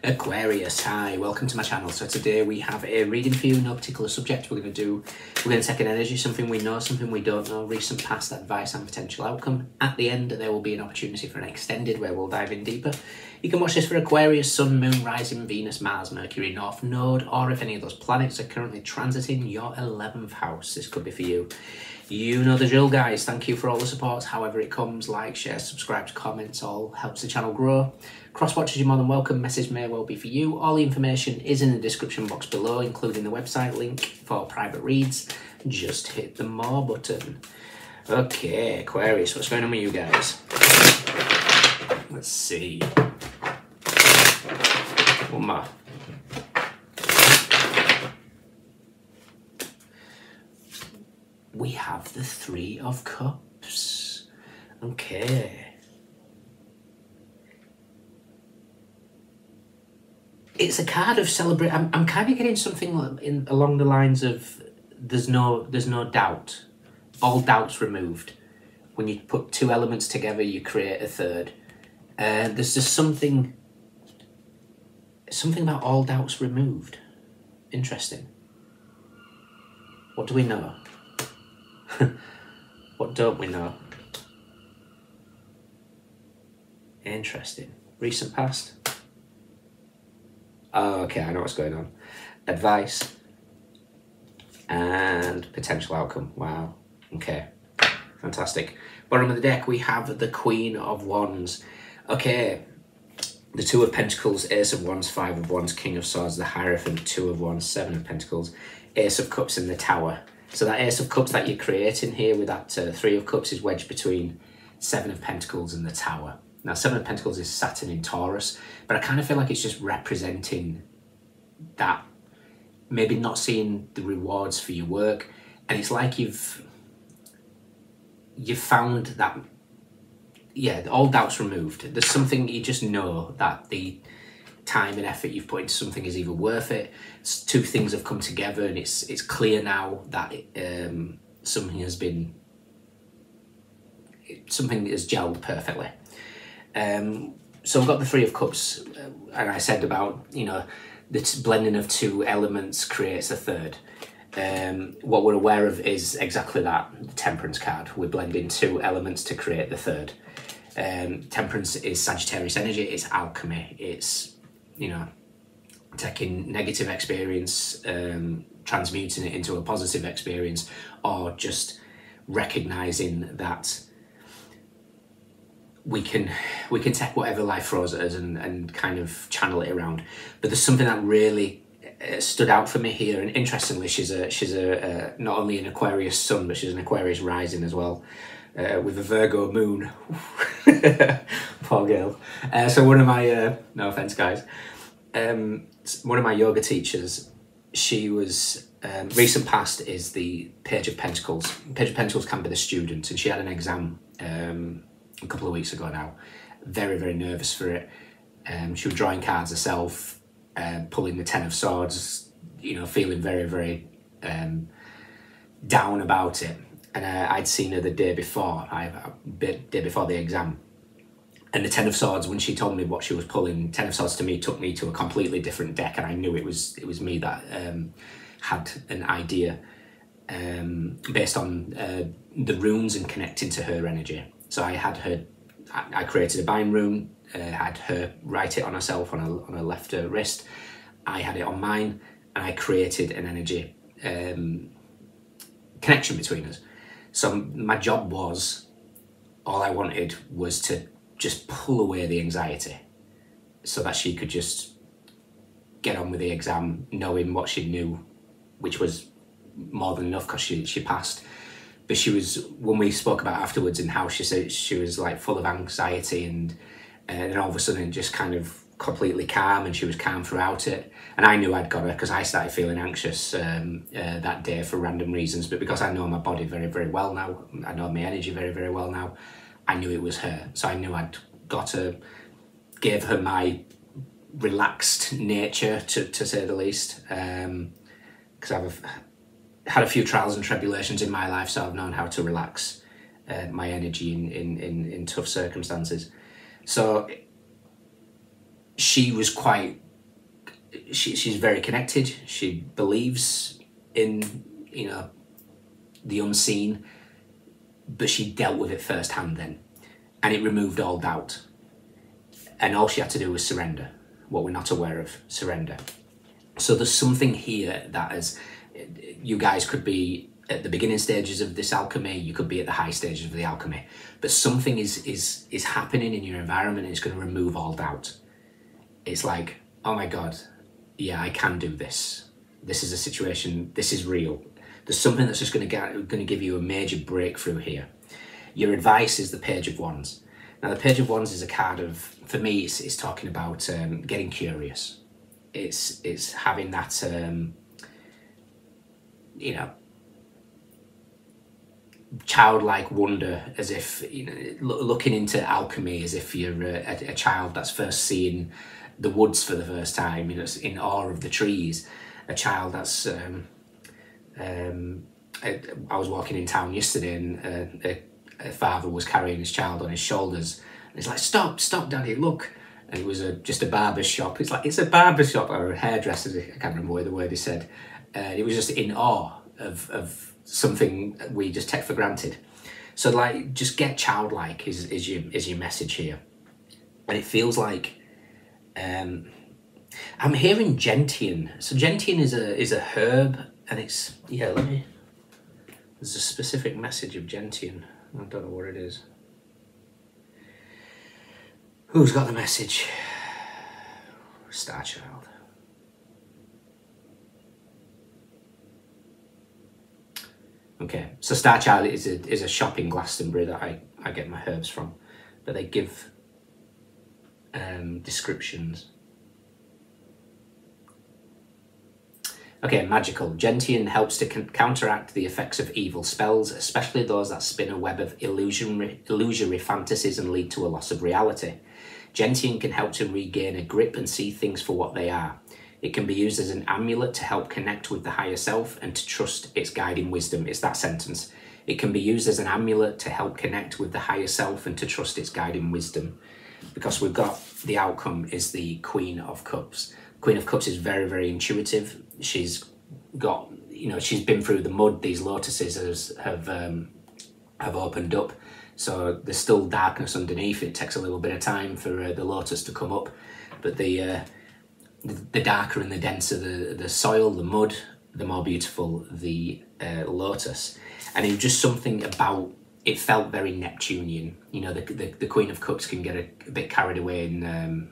Aquarius, hi, welcome to my channel. So today we have a reading for you, no particular subject. We're going to take an energy, something we know, something we don't know, recent past, advice and potential outcome. At the end there will be an opportunity for an extended where we'll dive in deeper. You can watch this for Aquarius, Sun, Moon, Rising, Venus, Mars, Mercury, North Node, or if any of those planets are currently transiting your 11th house. This could be for you. You know the drill, guys. Thank you for all the support, however it comes. Like, share, subscribe, comments, all helps the channel grow. Cross watchers, you're more than welcome. Message may well be for you. All the information is in the description box below, including the website link for private reads. Just hit the more button. Okay, Aquarius, what's going on with you guys? Let's see. One more. We have the Three of Cups. Okay. It's a card of celebrate. I'm kind of getting something along the lines of there's no doubt. All doubts removed. When you put two elements together, you create a third. There's just something about all doubts removed. Interesting. What do we know? What don't we know? Interesting. Recent past? Oh, okay, I know what's going on. Advice and potential outcome. Wow. Okay. Fantastic. Bottom of the deck, we have the Queen of Wands. Okay. The Two of Pentacles, Ace of Wands, Five of Wands, King of Swords, the Hierophant, Two of Wands, Seven of Pentacles, Ace of Cups, and the Tower. So that Ace of Cups that you're creating here with that Three of Cups is wedged between Seven of Pentacles and the Tower. Now, Seven of Pentacles is Saturn in Taurus, but I kind of feel like it's just representing that maybe not seeing the rewards for your work. And it's like you've found that, yeah, all doubts removed. There's something you just know that the time and effort you've put into something is either worth it. Two things have come together and it's clear now that something has gelled perfectly. So we've got the Three of Cups, and I said about, you know, the blending of two elements creates a third. What we're aware of is exactly that, the Temperance card. We're blending two elements to create the third. Temperance is Sagittarius energy, it's alchemy, it's, you know, taking negative experience, transmuting it into a positive experience, or just recognizing that we can take whatever life throws at us and kind of channel it around. But there's something that really stood out for me here, and interestingly, she's a not only an Aquarius sun, but she's an Aquarius rising as well, with a Virgo moon. Poor girl. So one of my no offense, guys, one of my yoga teachers, she was recent past is the Page of Pentacles. Page of Pentacles can be the student, and she had an exam a couple of weeks ago now. Very, very nervous for it. She was drawing cards herself, pulling the Ten of Swords, you know, feeling very, very down about it. And I'd seen her the day before, day before the exam. And the Ten of Swords, when she told me what she was pulling, Ten of Swords to me took me to a completely different deck, and I knew it was me that had an idea based on the runes and connecting to her energy. So I created a bind rune, had her write it on herself on her left wrist. I had it on mine, and I created an energy connection between us. So my job was, all I wanted was to just pull away the anxiety so that she could just get on with the exam, knowing what she knew, which was more than enough because she passed. But she was, when we spoke about afterwards and how she said she was like full of anxiety, and then all of a sudden just kind of completely calm, and she was calm throughout it. And I knew I'd got her because I started feeling anxious that day for random reasons. But because I know my body very, very well now, I know my energy very, very well now, I knew it was her. So I knew I'd got her, gave her my relaxed nature, to say the least. Because I've had a few trials and tribulations in my life, so I've known how to relax my energy in tough circumstances. So she was quite she's very connected. She believes in, you know, the unseen, but she dealt with it firsthand then, and it removed all doubt. And all she had to do was surrender. What we're not aware of, surrender. So there's something here that is, you guys could be at the beginning stages of this alchemy, you could be at the high stages of the alchemy, but something is happening in your environment, and it's going to remove all doubt. It's like, oh my God, yeah, I can do this. This is a situation, this is real. There's something that's just going to give you a major breakthrough here. Your advice is the Page of Wands. Now, the Page of Wands is a card of, for me, it's talking about getting curious. It's having that, you know, childlike wonder, as if, you know, looking into alchemy as if you're a child that's first seeing the woods for the first time, you know, in awe of the trees. A child that's, I was walking in town yesterday, and a father was carrying his child on his shoulders, and he's like, stop, daddy, look. And it was just a barber shop. It's like, it's a barber shop, or a hairdresser, I can't remember the word he said. It was just in awe of something we just take for granted. So like, just get childlike is your message here. And it feels like, I'm hearing gentian. So gentian is a herb, and it's, yeah, there's a specific message of gentian. I don't know what it is. Who's got the message? Star Child. Okay, so Star Child is a shop in Glastonbury that I get my herbs from, but they give descriptions. Okay, magical. Gentian helps to counteract the effects of evil spells, especially those that spin a web of illusory fantasies and lead to a loss of reality. Gentian can help to regain a grip and see things for what they are. It can be used as an amulet to help connect with the higher self and to trust its guiding wisdom. It's that sentence. It can be used as an amulet to help connect with the higher self and to trust its guiding wisdom. Because we've got, the outcome is the Queen of Cups. Queen of Cups is very, very intuitive. She's got, you know, she's been through the mud. These lotuses have opened up. So there's still darkness underneath. It takes a little bit of time for the lotus to come up. But the darker and the denser the soil, the mud, the more beautiful the lotus. And it was just something about, it felt very Neptunian. You know, the Queen of Cups can get a bit carried away in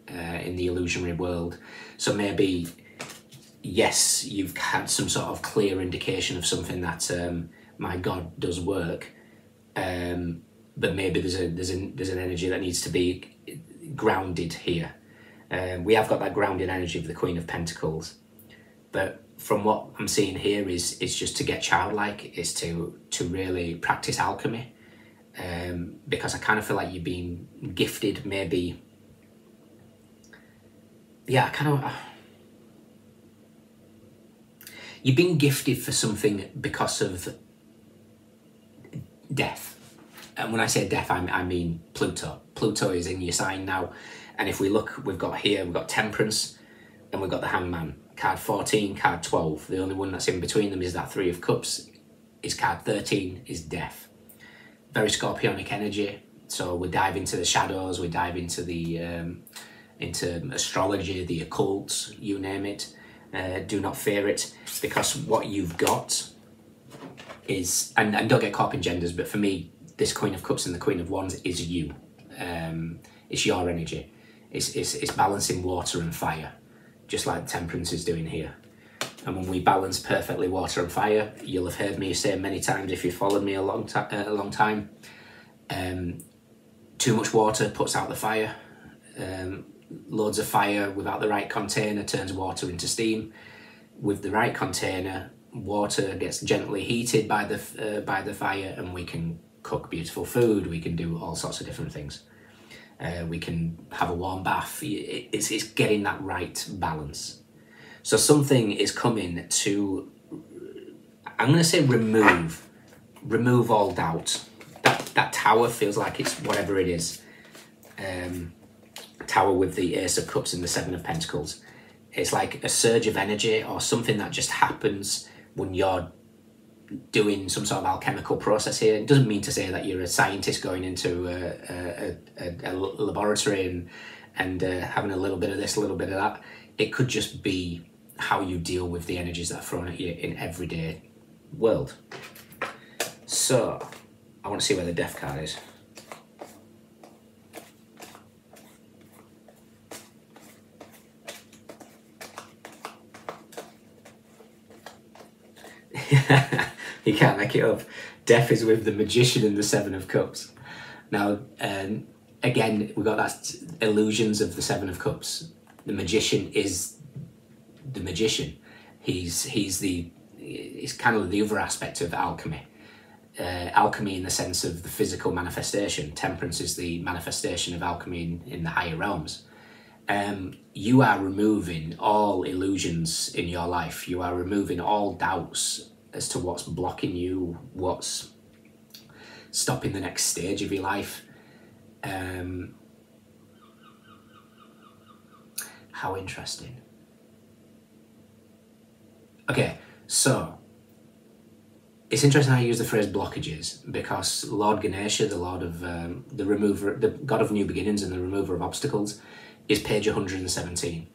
the illusionary world. So maybe, yes, you've had some sort of clear indication of something that, my God, does work. But maybe there's an energy that needs to be grounded here. We have got that grounded energy of the Queen of Pentacles, but from what I'm seeing here is just to get childlike, is to really practice alchemy, because I kind of feel like you've been gifted, maybe. Yeah, you've been gifted for something because of death. And when I say death, I mean Pluto. Pluto is in your sign now. And if we look, we've got Temperance, and we've got the Hangman. Card 14, card 12. The only one that's in between them is that Three of Cups. Is card 13, is death. Very Scorpionic energy. So we dive into the shadows, we dive into the into astrology, the occult, you name it. Do not fear it, because what you've got is, and don't get caught up in genders, but for me, this Queen of Cups and the Queen of Wands is you. It's your energy. It's balancing water and fire, just like Temperance is doing here. And when we balance perfectly water and fire, you'll have heard me say many times, if you've followed me a long time, too much water puts out the fire. Loads of fire without the right container turns water into steam. With the right container, water gets gently heated by the fire, and we can cook beautiful food. We can do all sorts of different things. We can have a warm bath. It's getting that right balance. So something is coming to, I'm going to say remove all doubt. That tower feels like it's whatever it is. Tower with the Ace of Cups and the Seven of Pentacles. It's like a surge of energy or something that just happens when you're doing some sort of alchemical process here. It doesn't mean to say that you're a scientist going into a laboratory and having a little bit of this, a little bit of that. It could just be how you deal with the energies that are thrown at you in everyday world. So I want to see where the death card is. You can't make it up. Death is with the Magician and the Seven of Cups. Now, again, we've got that illusions of the Seven of Cups. The Magician is the Magician. He's kind of the other aspect of alchemy. Alchemy in the sense of the physical manifestation. Temperance is the manifestation of alchemy in the higher realms. You are removing all illusions in your life. You are removing all doubts as to what's blocking you, what's stopping the next stage of your life. How interesting. Okay, so it's interesting how you use the phrase blockages, because Lord Ganesha, the Lord of the remover, the God of new beginnings and the remover of obstacles, is page 117,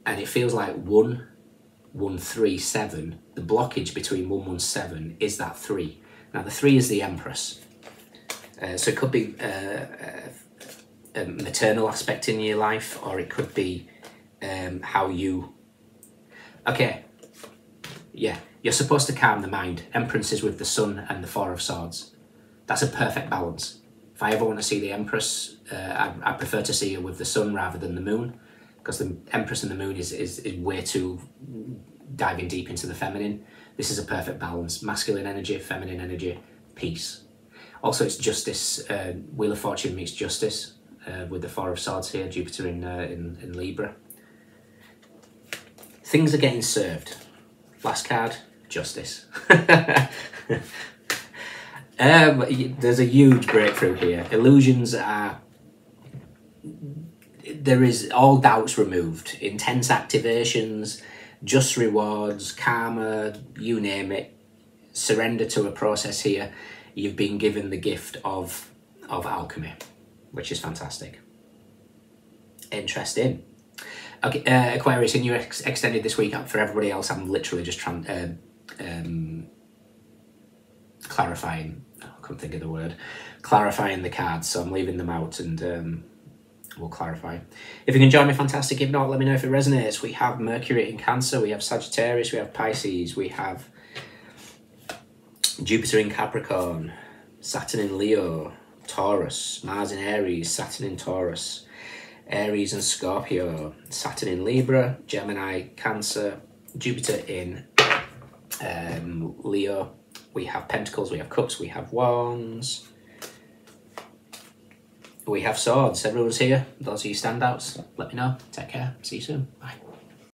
and it feels like 137. The blockage between 117 is that 3. Now the 3 is the Empress, so it could be a maternal aspect in your life, or it could be how you. Okay, yeah, you're supposed to calm the mind. Empress is with the Sun and the 4 of Swords. That's a perfect balance. If I ever want to see the Empress, I prefer to see her with the Sun rather than the Moon, because the Empress and the Moon is way too diving deep into the feminine. This is a perfect balance. Masculine energy, feminine energy, peace. Also, it's justice. Wheel of Fortune meets justice with the 4 of Swords here, Jupiter in Libra. Things are getting served. Last card, justice. There's a huge breakthrough here. Illusions are... There is all doubts removed. Intense activations, just rewards, karma, you name it. Surrender to a process here. You've been given the gift of alchemy, which is fantastic. Interesting. Okay, Aquarius, in your extended this week, for everybody else, I'm literally just clarifying. I couldn't think of the word. Clarifying the cards, so I'm leaving them out, and we'll clarify. If you can join me, fantastic. If not, let me know if it resonates. We have Mercury in Cancer, we have Sagittarius, we have Pisces, we have Jupiter in Capricorn, Saturn in Leo, Taurus, Mars in Aries, Saturn in Taurus, Aries and Scorpio, Saturn in Libra, Gemini, Cancer, Jupiter in Leo. We have Pentacles, we have Cups, we have Wands, we have Swords. Everyone's here. Those are your standouts. Let me know. Take care. See you soon. Bye.